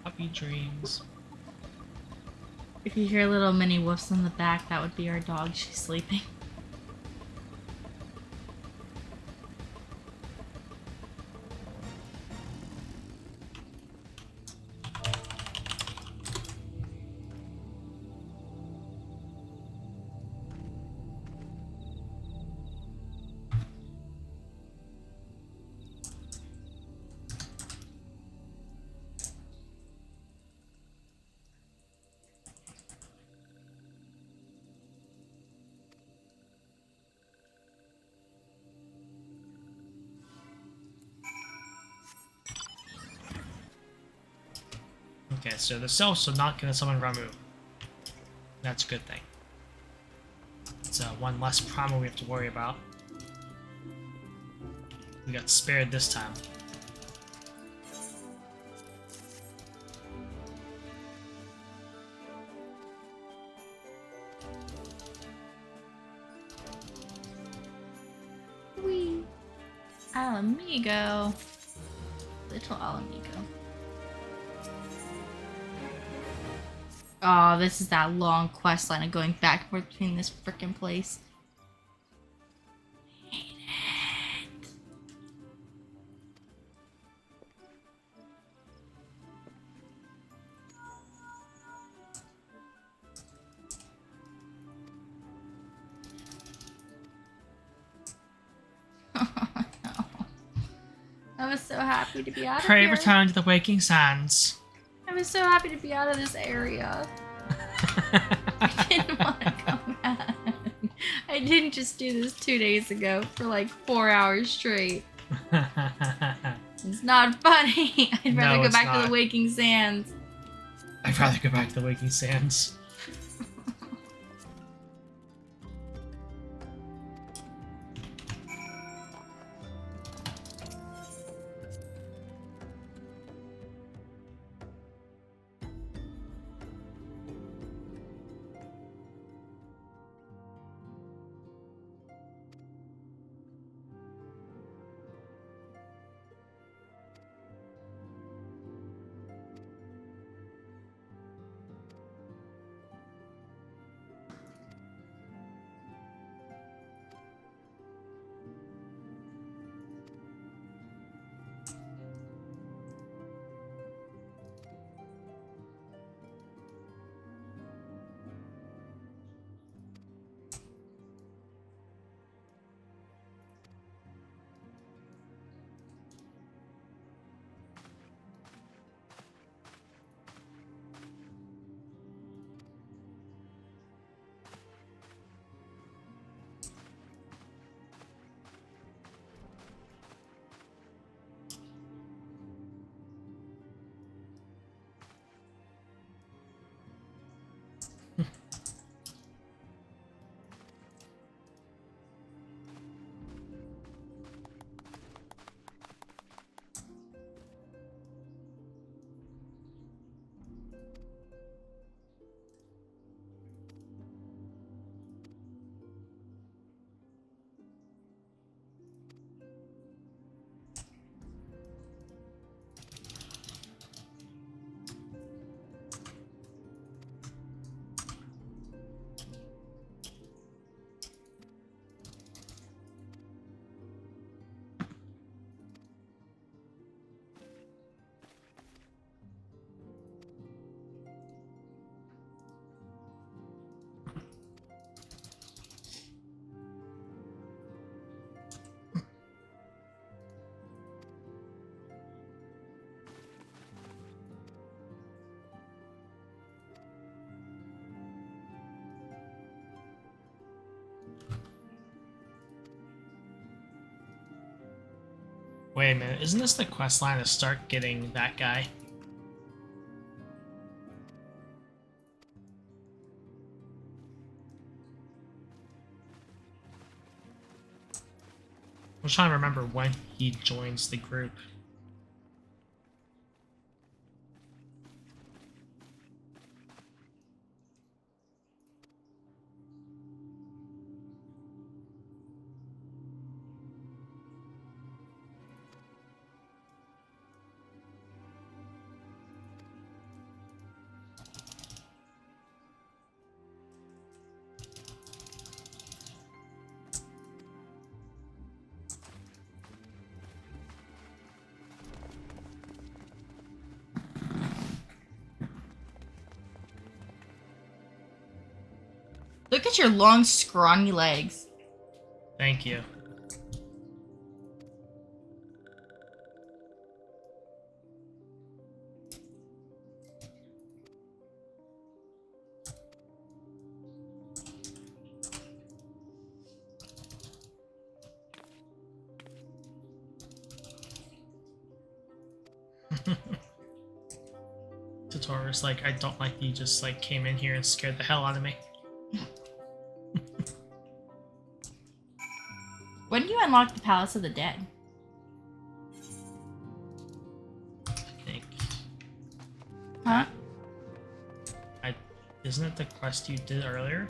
Puppy dreams. If you hear little mini woofs in the back, that would be our dog. She's sleeping. Okay, so the cells are not gonna summon Ramu. That's a good thing. It's one less primal we have to worry about. We got spared this time. Wee. Alamigo. Little Alamigo. Oh, this is that long quest line of going back and forth between this frickin' place. I hate it. Oh, no. I was so happy to be out of Pray here. return to the waking sands. I was so happy to be out of this area. I didn't want to come back. I didn't just do this 2 days ago for like 4 hours straight. It's not funny. I'd rather go back to the Waking Sands. I'd rather go back to the Waking Sands. Wait a minute, isn't this the quest line to start getting that guy? I'm trying to remember when he joins the group. Look at your long, scrawny legs. Thank you. Tutorial's like, I don't like you just like came in here and scared the hell out of me. When do you unlock the Palace of the Dead? I think. Huh? Isn't it the quest you did earlier?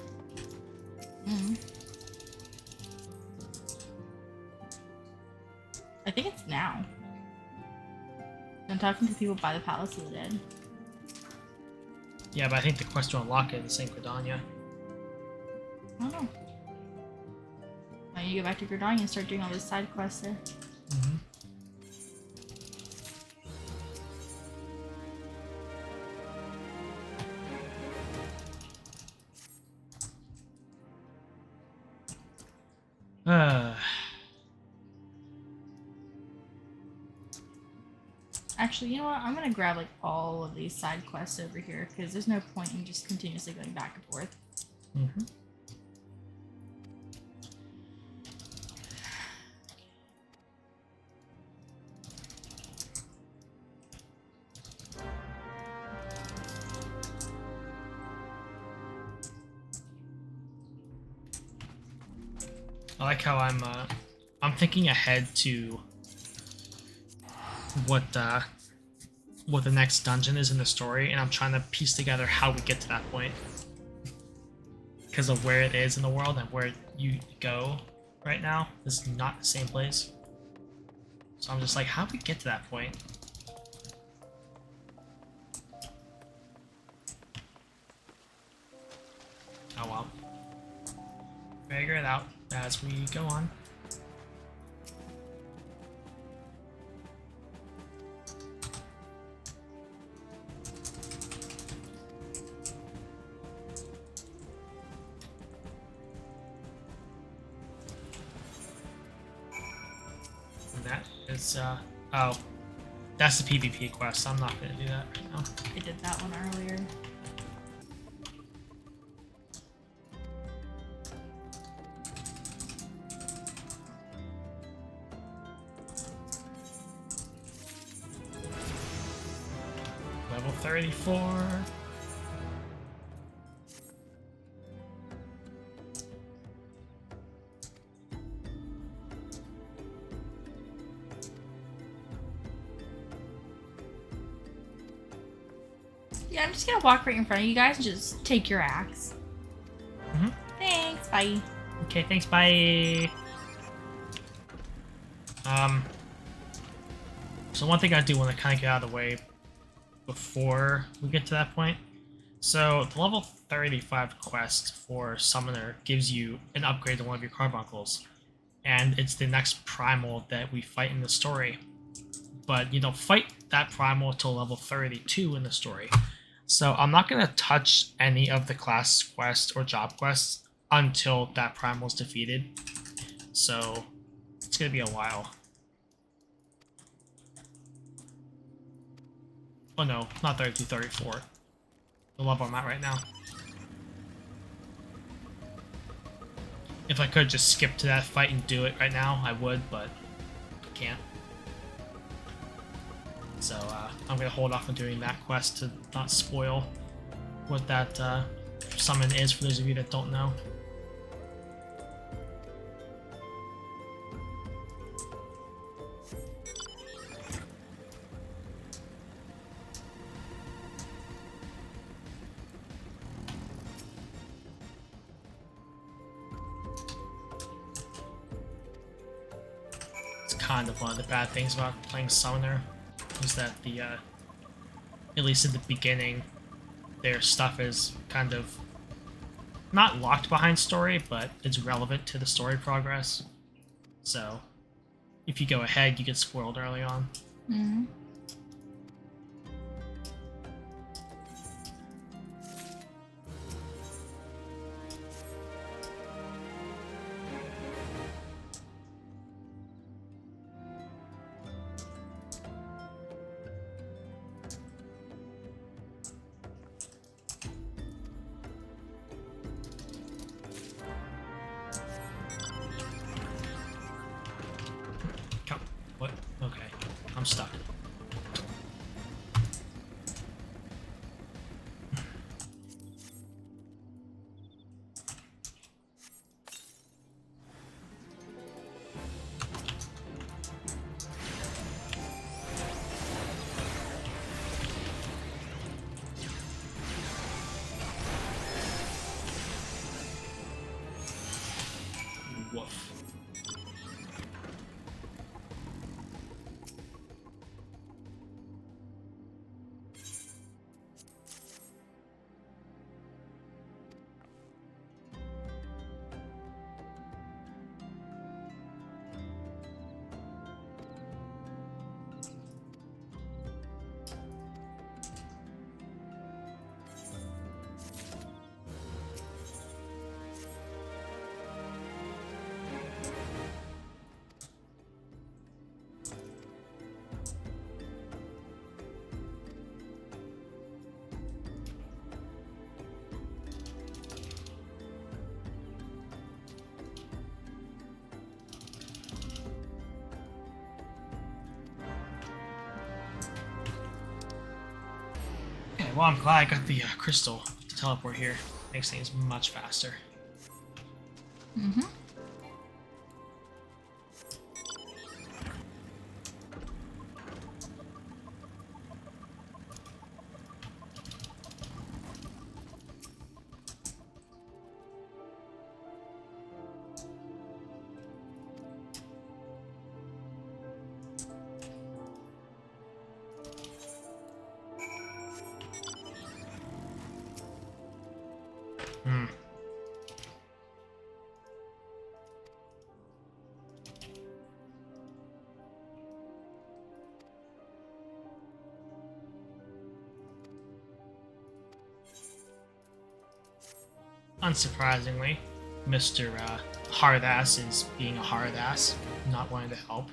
Mm-hmm. I think it's now. I'm talking to people by the Palace of the Dead. Yeah, but I think the quest to unlock it is in Gridania. I don't know. Why don't you go back to Gridania and start doing all those side quests there? Mm-hmm. Actually, you know what? I'm gonna grab like all of these side quests over here because there's no point in just continuously going back and forth. Mm-hmm. I like how I'm thinking ahead to what the next dungeon is in the story, and I'm trying to piece together how we get to that point because of where it is in the world and where you go right now. This is not the same place, so I'm just like, how do we get to that point? Oh well, figure it out as we go on. And that is oh, that's the PvP quest. I'm not gonna do that right now. I did that one earlier. Level 34. Yeah, I'm just gonna walk right in front of you guys and just take your axe. Mm-hmm. Thanks, bye. Okay, thanks, bye. So one thing I do want to kind of get out of the way before we get to that point. So the level 35 quest for Summoner gives you an upgrade to one of your carbuncles, and it's the next primal that we fight in the story. But you don't fight that primal till level 32 in the story. So I'm not going to touch any of the class quests or job quests until that primal is defeated. So it's going to be a while. Oh no, not 32, 34. The level I'm at right now. If I could just skip to that fight and do it right now, I would, but I can't. So I'm going to hold off on doing that quest to not spoil what that summon is for those of you that don't know. It's kind of one of the bad things about playing Summoner, is that the, at least at the beginning, their stuff is kind of not locked behind story, but it's relevant to the story progress. So, if you go ahead, you get spoiled early on. Mm-hmm. stuck. Woof. Okay, well, I'm glad I got the crystal to teleport here. Makes things much faster. Mm-hmm. Hmm. Unsurprisingly, Mr. Hardass is being a hardass, not wanting to help.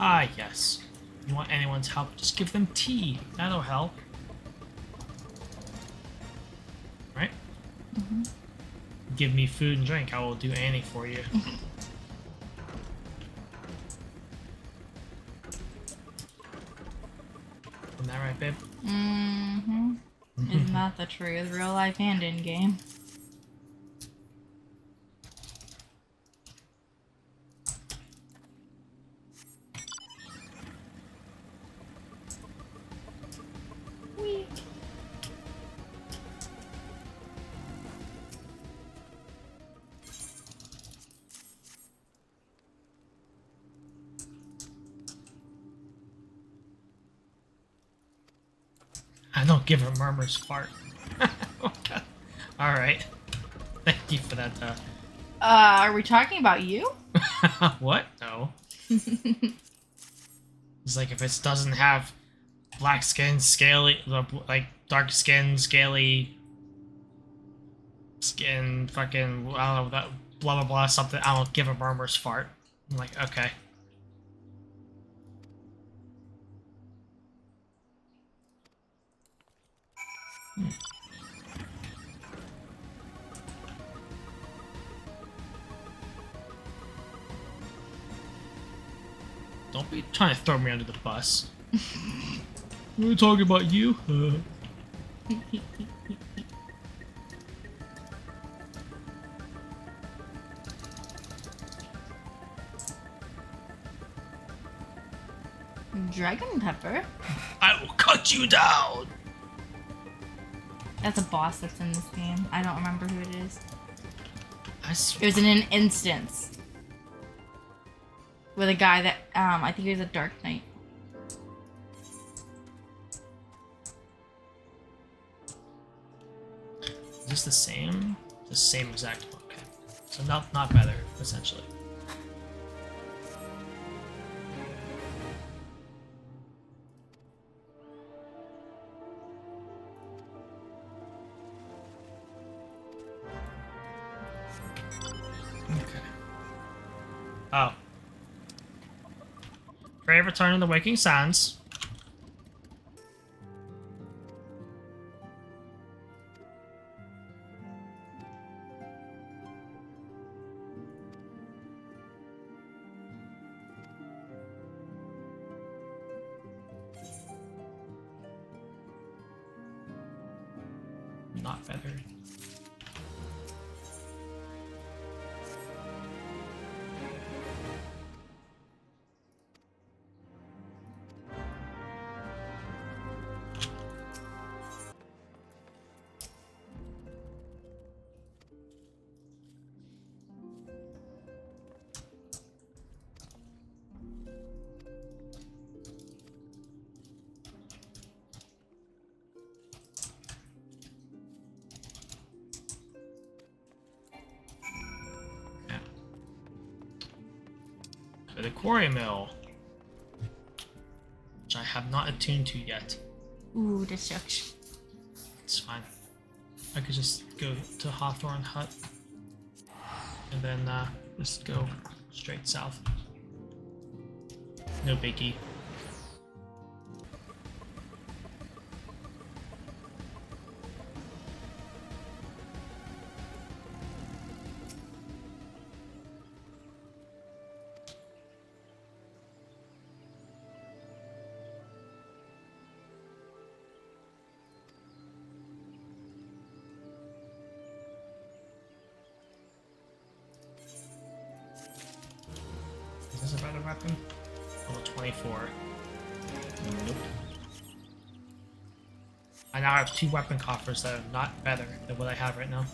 Ah, yes. You want anyone's help, just give them tea. That'll help. Right? Mm-hmm. Give me food and drink. I will do anything for you. Isn't that right, babe? Mm-hmm. Isn't that the truth? Real life and in game. Whee. I don't give a murmur's fart. Okay. Alright. Thank you for that, Are we talking about you? What? No. It's like if it doesn't have black skin, scaly, like dark skin, scaly skin, fucking, I don't know, that blah blah blah something. I don't give a murmur's fart. I'm like, okay. Don't be trying to throw me under the bus. We're talking about you. Dragon pepper? I will cut you down. That's a boss that's in this game. I don't remember who it is. I It was in an instance with a guy that I think he was a Dark Knight. Is this the same? The same exact one. Okay. So not better, essentially. Oh. Pray return of the waking sands. Not feathered. The quarry mill, which I have not attuned to yet. Ooh, this sucks. It's fine. I could just go to Hawthorne Hut and then just go straight south. No biggie. Is this a better weapon? Level 24. Nope. I now have 2 weapon coffers that are not better than what I have right now.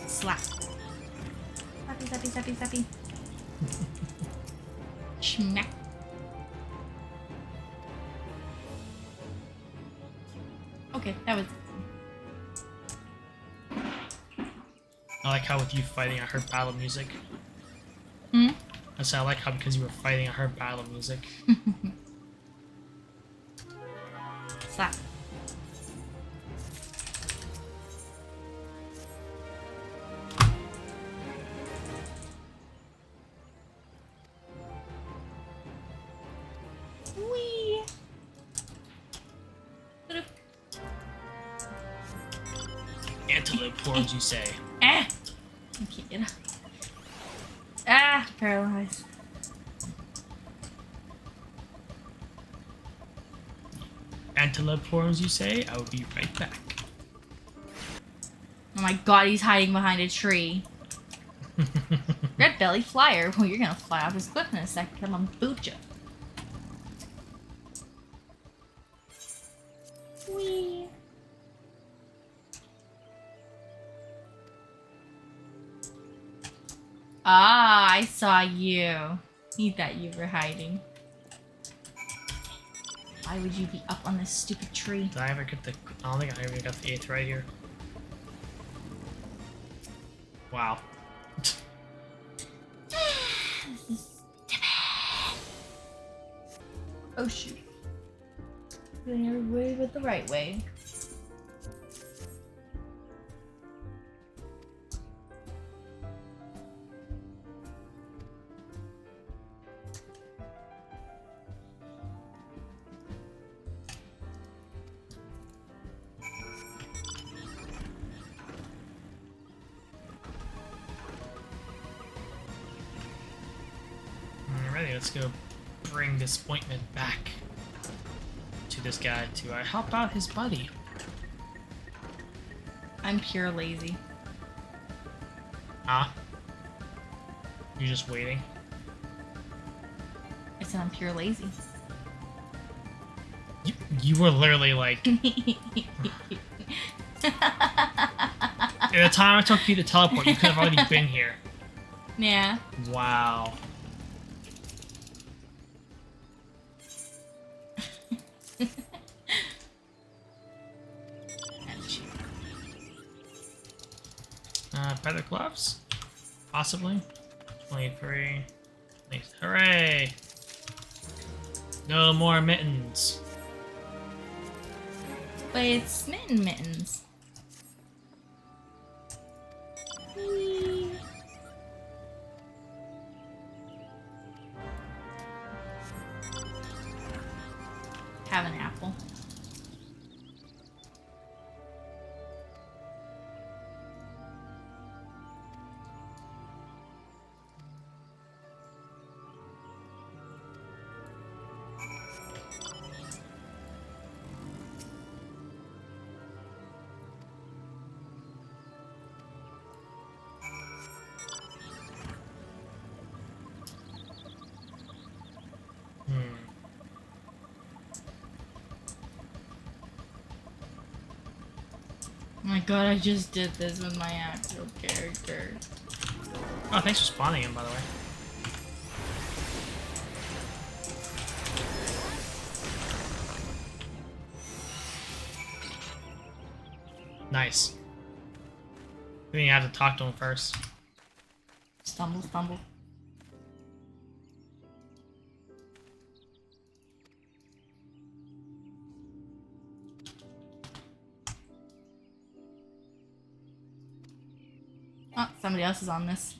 Slap. Slappy, slappy, slappy, slappy. Schmack. Okay, that was. I like how with you fighting I heard battle music. Hmm? I said I like how because you were fighting I heard battle music. Slap. Wee. Antelope horns, you say? I can't get up. Ah, paralyzed. Antelope horns, you say? I will be right back. Oh my god, he's hiding behind a tree. Red belly flyer. Well, you're gonna fly off this cliff in a second. I'm gonna boot you. Whee. Ah, I saw you. He thought you were hiding. Why would you be up on this stupid tree? Did I ever get the... I don't think I ever got the 8th right here. Wow. Oh shoot. Doing every way but the right way. Alrighty, let's go bring this ointment back to this guy to help out his buddy. I'm pure lazy. Huh? You're just waiting? I said I'm pure lazy. You were literally like... In the time it took you to teleport, you could have already been here. Yeah. Wow. Feather gloves? Possibly. 23. Nice. Hooray! No more mittens. But it's smitten mittens. Whee. Have an apple. Oh my god, I just did this with my actual character. Oh, thanks for spawning him, by the way. Nice. I think you have to talk to him first. Stumble, stumble. Oh, somebody else is on this,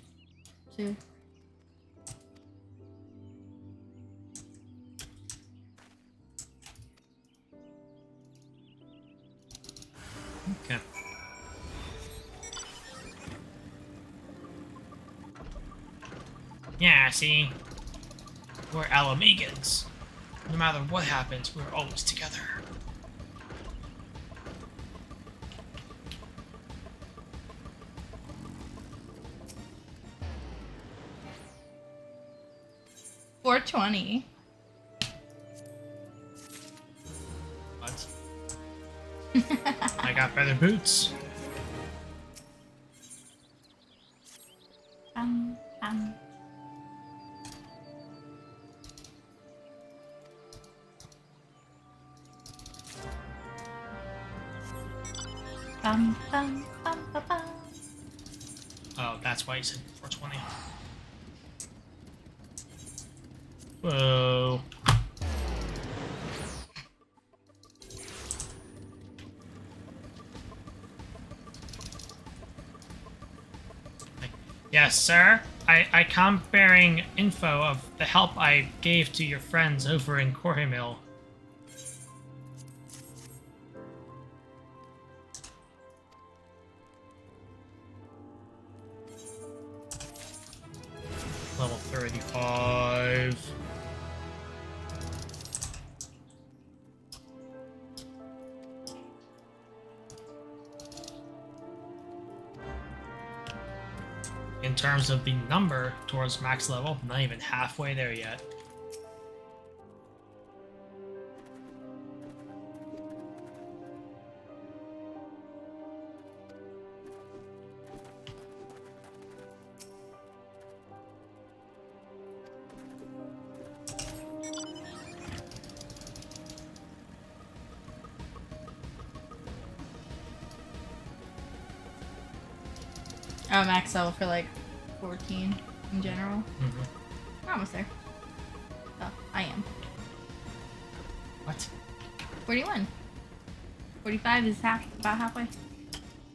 too. Okay. Yeah, see? We're Alamegans. No matter what happens, we're always together. $4.20. What? I got better boots. Um. Bum, bum, bum, bum, bum. Oh, that's why you said 420. Whoa. Yes, sir. I come bearing info of the help I gave to your friends over in Corhamill. Level 35. In terms of the number towards max level, not even halfway there yet. Oh, max level for like 14 in general. Mm-hmm. We're almost there. Oh, I am. What? 41. 45 is about halfway.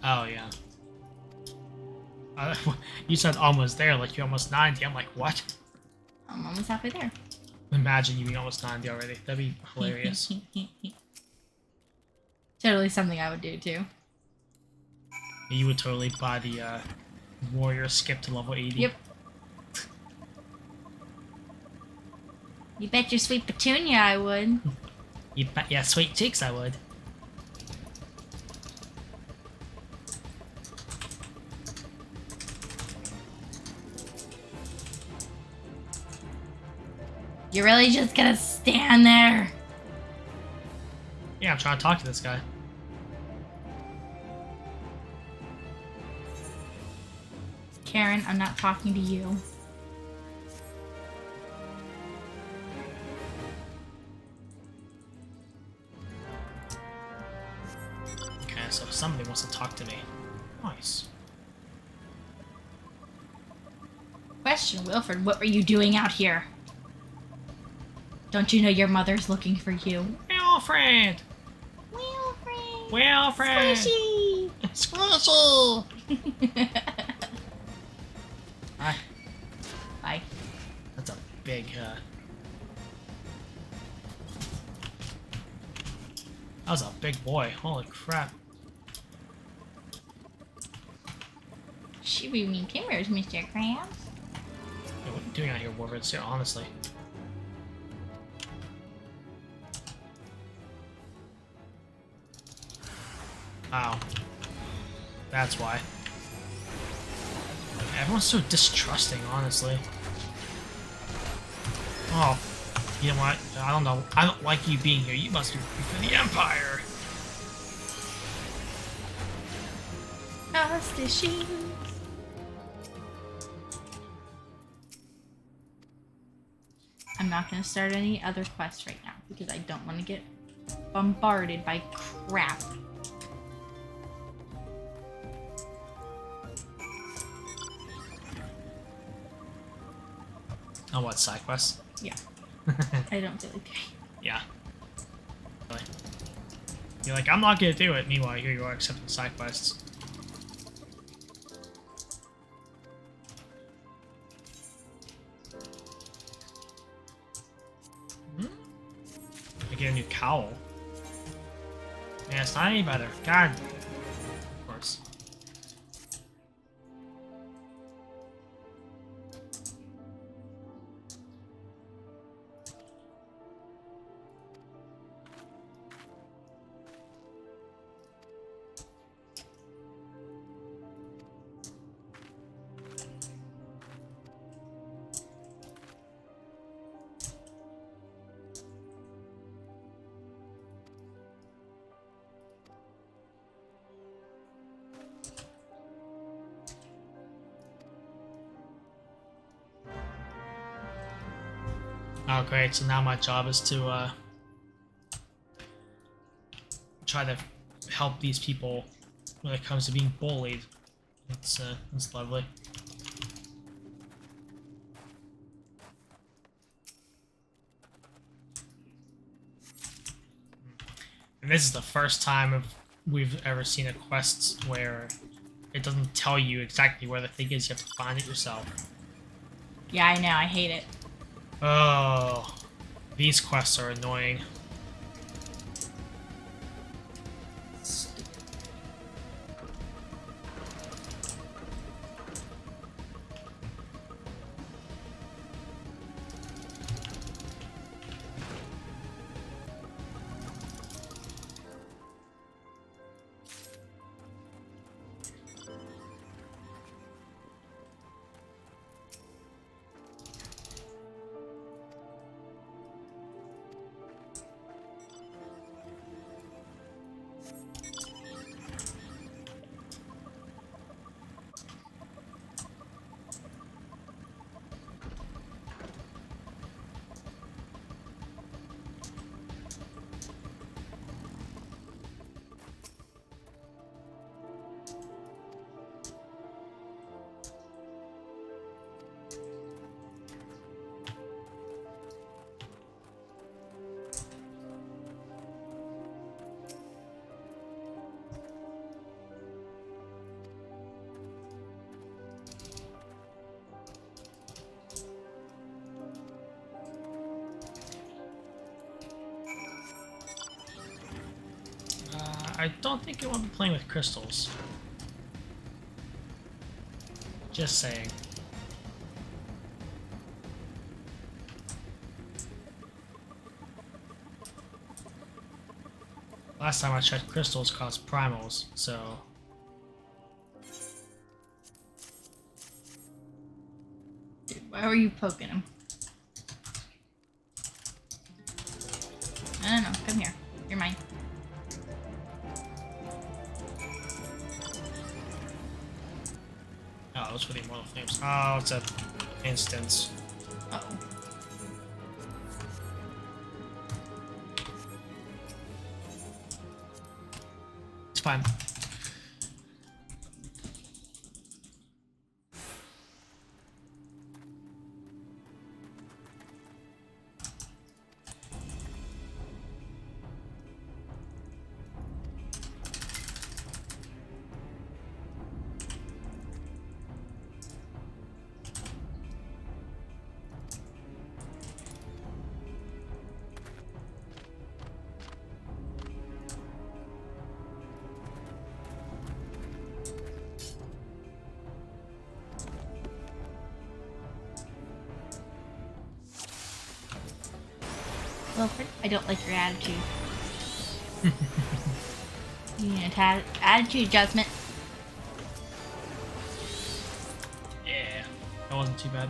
Oh, yeah. You said almost there, like you're almost 90. I'm like, what? I'm almost halfway there. Imagine you being almost 90 already. That'd be hilarious. Totally something I would do too. You would totally buy the warrior skip to level 80. Yep. You bet your sweet petunia I would. You bet, yeah, sweet cheeks I would. You're really just gonna stand there? Yeah, I'm trying to talk to this guy. Karen, I'm not talking to you. Okay, so somebody wants to talk to me. Nice. Question, Wilfred, what were you doing out here? Don't you know your mother's looking for you? Wilfred! Wilfred! Wilfred! Squishy! Squishy! Hi. Bye. That's a big, That was a big boy. Holy crap. Should we meet Timbers, Mr. Krabs? Hey, what are you doing out here, Wilfred? Seriously, honestly. Wow. That's why. Everyone's so distrusting, honestly. Oh, you know what? I don't know. I don't like you being here. You must be for the Empire. Justice. I'm not gonna start any other quests right now because I don't want to get bombarded by crap. Oh, what, side quests? Yeah. I don't really care. Yeah. Really. You're like, I'm not gonna do it. Meanwhile, here you are accepting side quests. I get a new cowl. Yeah, it's not any better. God. Of course. Oh, great. So now my job is to, try to help these people when it comes to being bullied. It's lovely. And this is the first time we've ever seen a quest where it doesn't tell you exactly where the thing is. You have to find it yourself. Yeah, I know. I hate it. Oh, these quests are annoying. I don't think you want to be playing with crystals. Just saying. Last time I checked, crystals cost primals, so... Dude, why were you poking him? No, no, no. Come here. You're mine. Oh, it was for the Immortal Flames. Oh, it's a instance. Uh-oh. It's fine. Wilfred, I don't like your attitude. You need an attitude adjustment. Yeah, that wasn't too bad.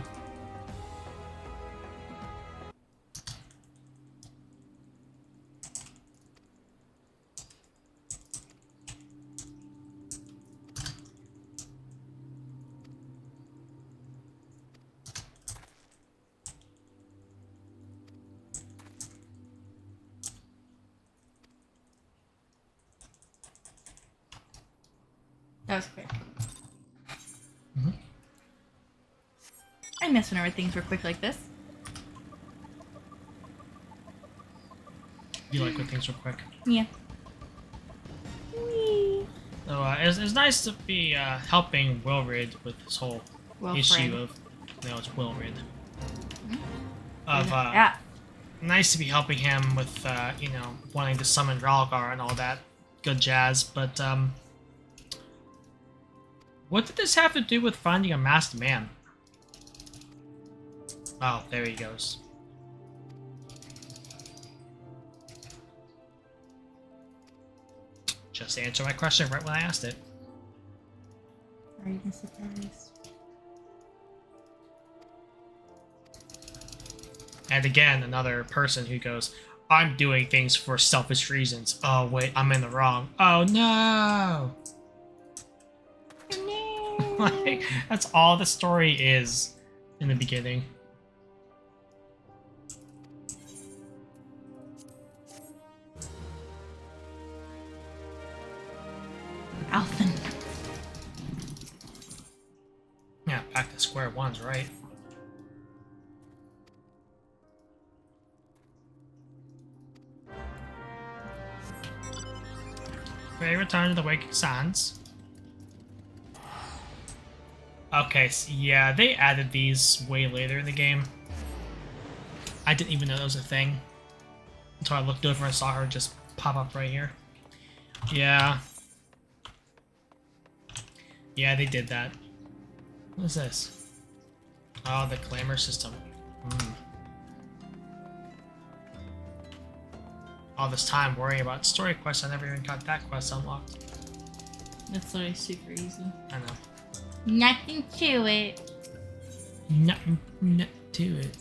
That was quick. Mhm. I miss whenever things were quick like this. You like when things were quick. Yeah. Whee! So it's nice to be helping Wilrid with this whole issue of, no, it's Wilrid. Of Yeah. nice to be helping him with you know, wanting to summon Ralgar and all that good jazz, but what did this have to do with finding a masked man? Oh, there he goes. Just answer my question right when I asked it. Are you even surprised? And again, another person who goes, I'm doing things for selfish reasons. Oh, wait, I'm in the wrong. Oh, no! No. Like, that's all the story is in the beginning. Alphen. Yeah, back to square one's right. Okay, return to the Waking Sands. Okay, so yeah, they added these way later in the game. I didn't even know that was a thing until I looked over and saw her just pop up right here. Yeah. Yeah, they did that. What is this? Oh, the clamor system. Hmm. All this time worrying about story quests, I never even got that quest unlocked. That's literally super easy. I know. Nothing to it. Nothing to it.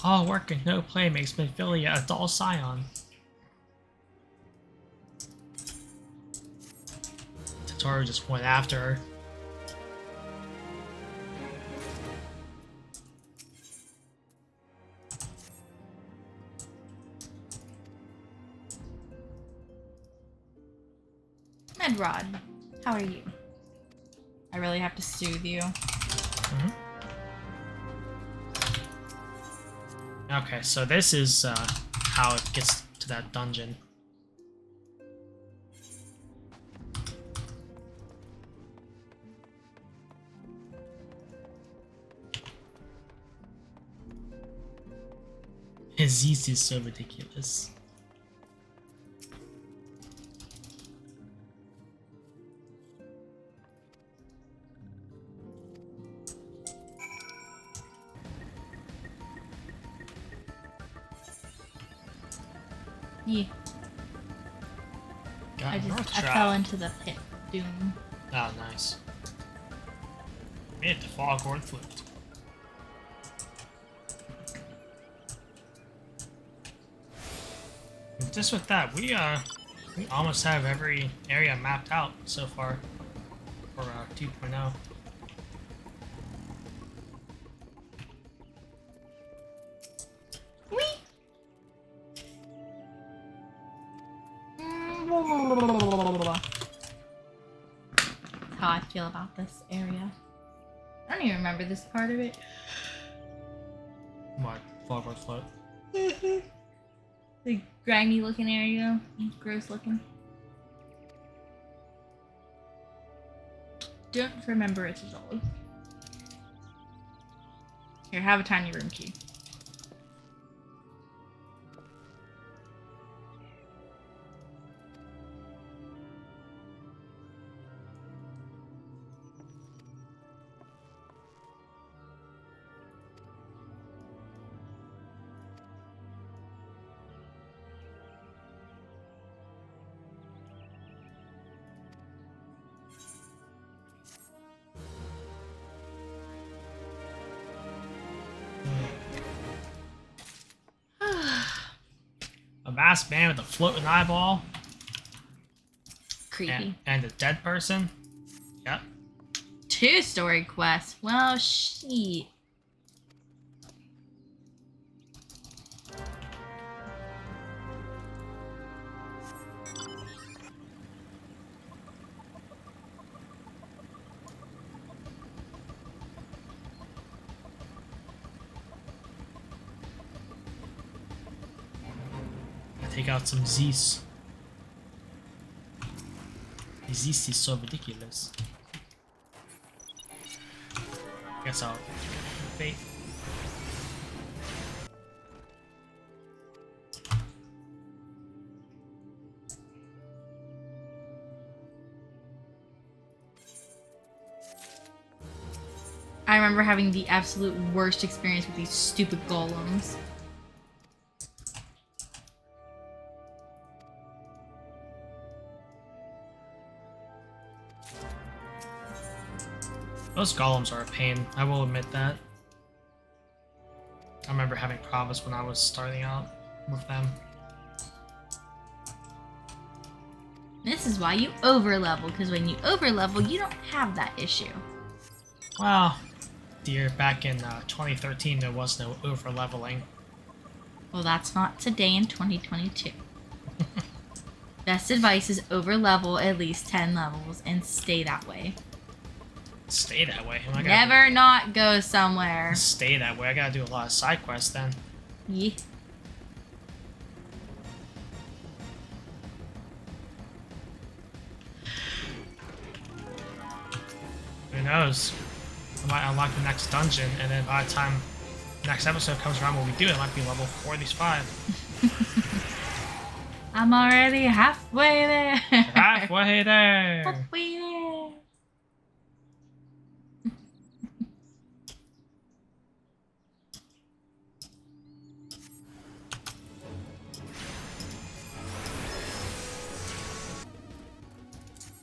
All work and no play makes Minfilia a dull scion. Totoro just went after her. Medrod, how are you? I really have to soothe you. Mm-hmm. Okay, so this is how it gets to that dungeon. This is so ridiculous. Yeah. Got North I Trap. fell into the pit of doom. Oh, nice. Made it to Foghorn Flute. And just with that, we almost have every area mapped out so far for 2.0. Whee! How I feel about this area. I don't even remember this part of it. What? Foghorn Float? The grimy looking area. Gross looking. Don't remember it at all. Here, have a tiny room key. A masked man with a floating eyeball. Creepy. And a dead person. Yep. 2-story quest. Well, shit. Take out some Zeus. Zeus is so ridiculous. Guess I'll fate. I remember having the absolute worst experience with these stupid golems. Those golems are a pain, I will admit that. I remember having problems when I was starting out with them. This is why you overlevel, because when you overlevel, you don't have that issue. Well, dear, back in 2013 there was no overleveling. Well, that's not today in 2022. Best advice is overlevel at least 10 levels and stay that way. Stay that way. Never not go somewhere. Stay that way. I gotta do a lot of side quests then. Yeah. Who knows? I might unlock the next dungeon, and then by the time the next episode comes around, what we do, it might be level 45. I'm already halfway there. Halfway there. Halfway there.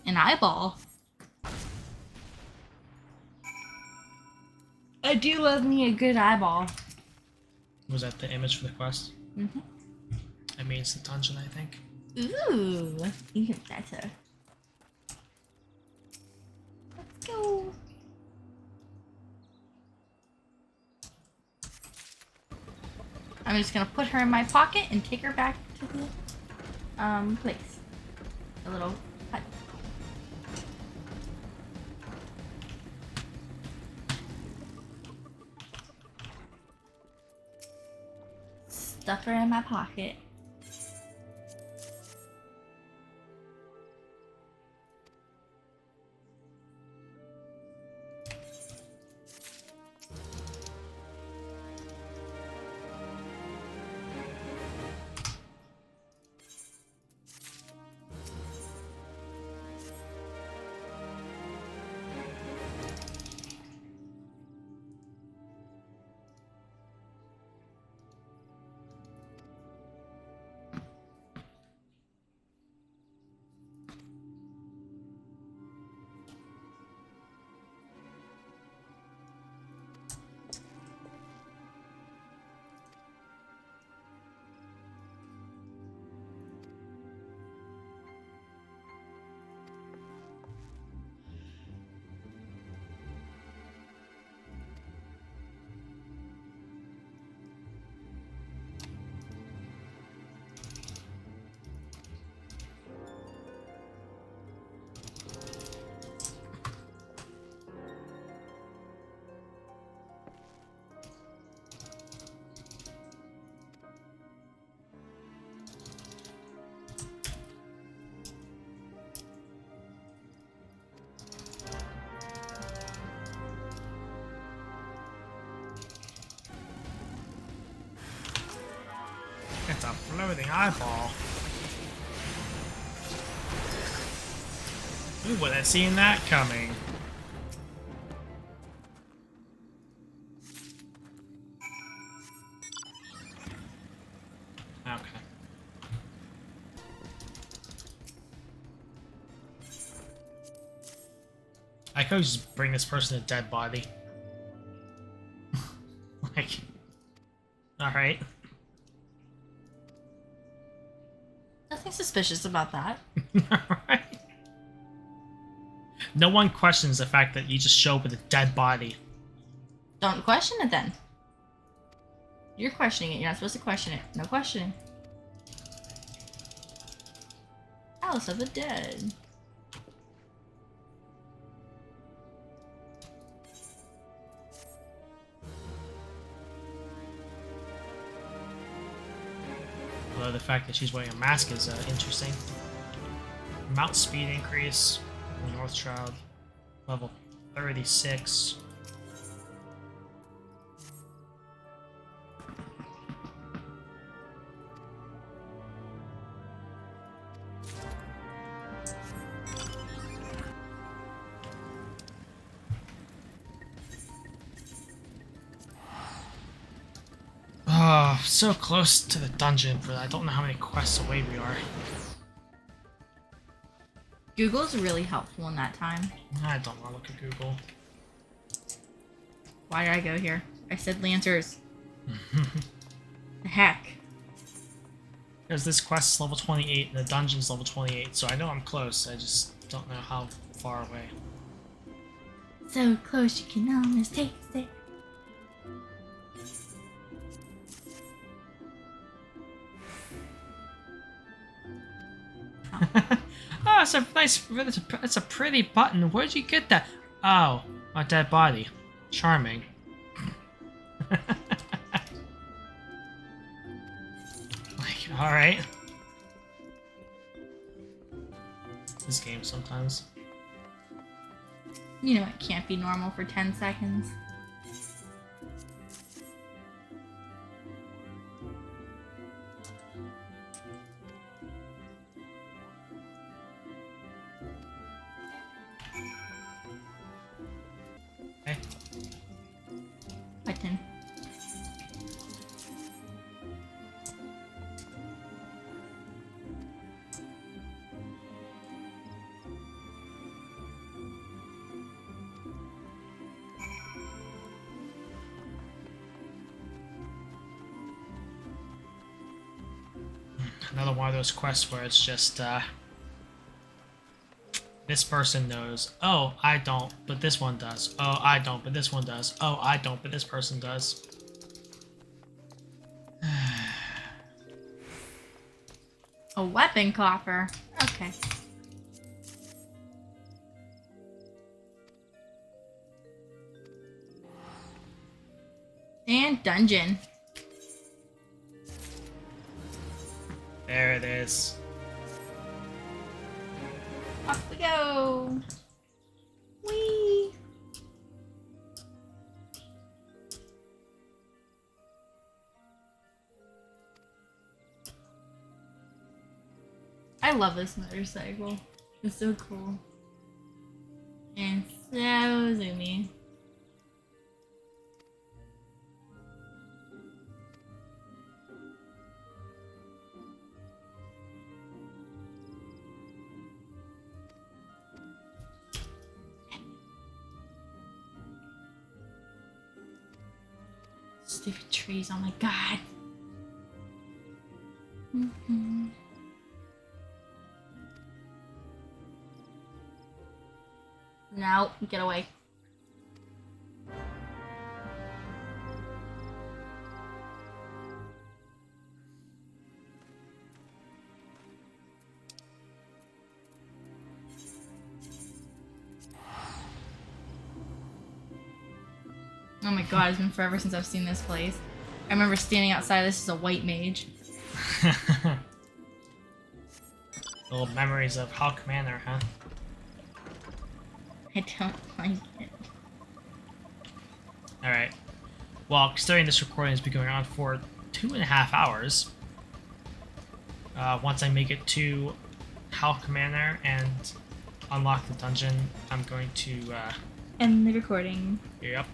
An eyeball. I do love me a good eyeball. Was that the image for the quest? Mm-hmm. That means the dungeon, I think. Ooh, even better. Let's go. I'm just gonna put her in my pocket and take her back to the place. A little hut. stuff her in my pocket. It's a floating eyeball. Who would have seen that coming? Okay. I could just bring this person a dead body. Like, alright. Nothing suspicious about that. Alright. No one questions the fact that you just show up with a dead body. Don't question it then. You're questioning it. You're not supposed to question it. No questioning. House of the Dead. Although the fact that she's wearing a mask is interesting. Mount speed increase. North Shroud. Level 36. Oh, so close to the dungeon, but I don't know how many quests away we are. Google's really helpful in that time. I don't want to look at Google. Why did I go here? I said Lancers. The heck? Because this quest is level 28 and the dungeon's level 28, so I know I'm close, I just don't know how far away. So close you can almost taste it. Oh, it's a nice, it's a pretty button. Where'd you get that? Oh, a dead body. Charming. Like, alright. This game sometimes. You know it can't be normal for 10 seconds. Okay. Button. Another one of those quests where it's just, this person knows, oh, I don't, but this one does. Oh, I don't, but this one does. Oh, I don't, but this person does. A weapon coffer. Okay. And dungeon. There it is. Off we go. Whee! I love this motorcycle. It's so cool. And so zoomy. Stupid trees, oh my god. No, get away. Oh my god, it's been forever since I've seen this place. I remember standing outside, this is a white mage. Little memories of Hawk Manor, huh? I don't like it. Alright. Well, considering this recording has been going on for 2.5 hours, once I make it to Hawk Manor and unlock the dungeon, I'm going to, End the recording. Yep.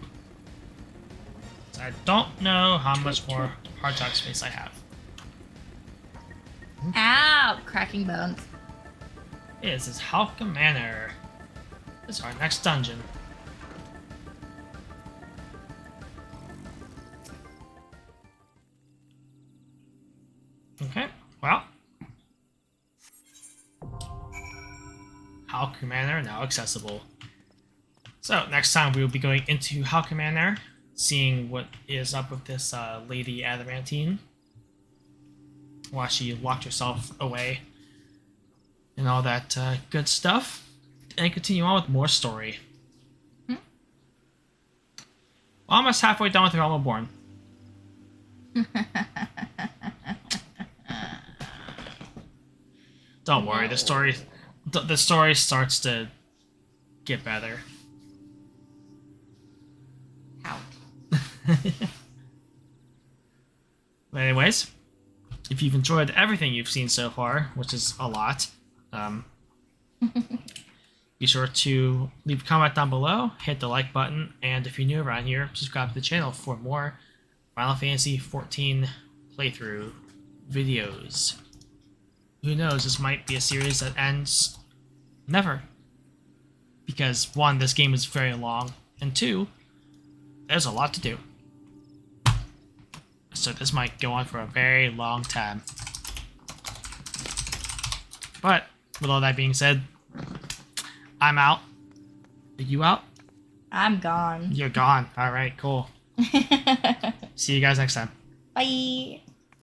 So I don't know how much more hard drive space I have. Ow! Cracking bones. This is Hawk Manor. This is our next dungeon. Okay, well. Hawk Manor now accessible. So, next time we will be going into Hawk Manor, seeing what is up with this Lady Adamantine. While she locked herself away. And all that good stuff. And continue on with more story. Almost halfway done with Realm Reborn. Don't worry, the story starts to get better. Ow. But anyways, if you've enjoyed everything you've seen so far, which is a lot, be sure to leave a comment down below, hit the like button, and if you're new around here, subscribe to the channel for more Final Fantasy XIV playthrough videos. Who knows, this might be a series that ends never. Because, one, this game is very long, and two, there's a lot to do. So this might go on for a very long time. But, with all that being said, I'm out. Are you out? I'm gone. You're gone. Alright, cool. See you guys next time. Bye.